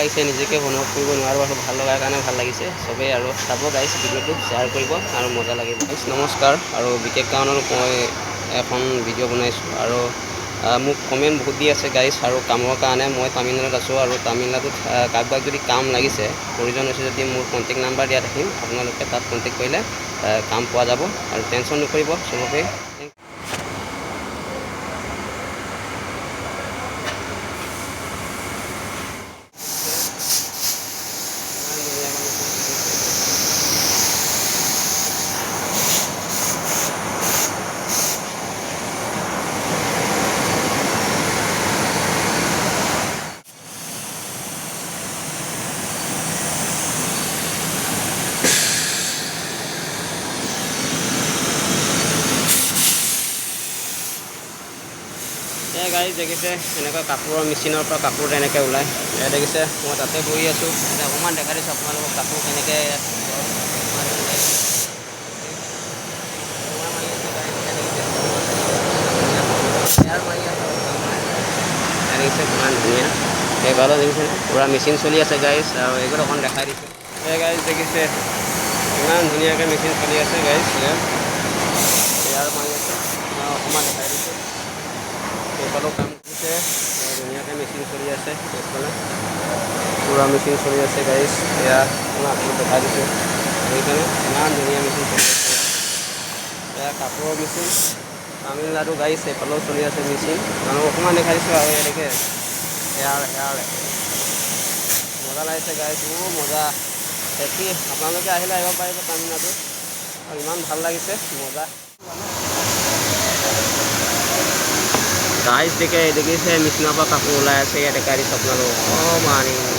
লাগিছে নিজকে অনুভৱ কৰিব নোৱাৰোঁ আৰু ভাল লগাৰ কাৰণে ভাল লাগিছে চবেই আৰু চাব গাইছ ভিডিঅ'টো শ্বেয়াৰ কৰিব আৰু মজা লাগিব গাইছ নমস্কাৰ আৰু বিশেষ কাৰণত মই এখন ভিডিঅ' বনাইছোঁ আৰু মোক কমেণ্ট বহুত দি আছে গাইছ আৰু কামৰ কাৰণে মই তামিলনাডুত আছোঁ আৰু তামিলনাডুত কাৰোবাক যদি কাম লাগিছে প্ৰয়োজন হৈছে যদি মোৰ কণ্টেক্ট নাম্বাৰ দিয়া থাকিম আপোনালোকে তাত কণ্টেক্ট কৰিলে কাম পোৱা যাব আৰু টেনশ্যন নকৰিব চবকে গাড়ী দেখিছে এনেকুৱা কাপোৰৰ মেচিনৰ পৰা কাপোৰ তেনেকৈ ওলায় দেখিছে মই তাতে বহি আছোঁ অকণমান দেখাই দিছোঁ আপোনালোকক কাপোৰ কেনেকৈ দেখিছে কিমান ধুনীয়া এইফালে দেখিছে পূৰা মেচিন চলি আছে গাইজ আৰু এইবোৰ অকণ দেখাই দিছোঁ গাইজ দেখিছে ইমান ধুনীয়াকৈ মেচিন চলি আছে গাইজ এয়াৰ মাৰি আছে অকণমান দেখাই দিছোঁ এইফালেও কাম কৰিছে ধুনীয়াকৈ মেচিন চলি আছে এইফালে পূৰা মেচিন চলি আছে গাইজ এয়া আপোনাক দেখাই দিছোঁ সেইকাৰণে ইমান ধুনীয়া মেচিন চলি আছে এয়া কাপোৰৰ মেচিন তামিলনাডু গাইজ এইফালেও চলি আছে মেচিন মানুহ অকণমান দেখাই দিছোঁ আৰু এনেকৈ এয়াৰ মজা লাগিছে গাইজ মজা হেপী আপোনালোকে আহিলে আহিব পাৰিব তামিলনাডু আৰু ইমান ভাল লাগিছে মজা গাইজ দেখিছে মেচিনৰ পৰা কাপোৰ ওলাই আছে ইয়াত দেখাই দিছোঁ আপোনালোকক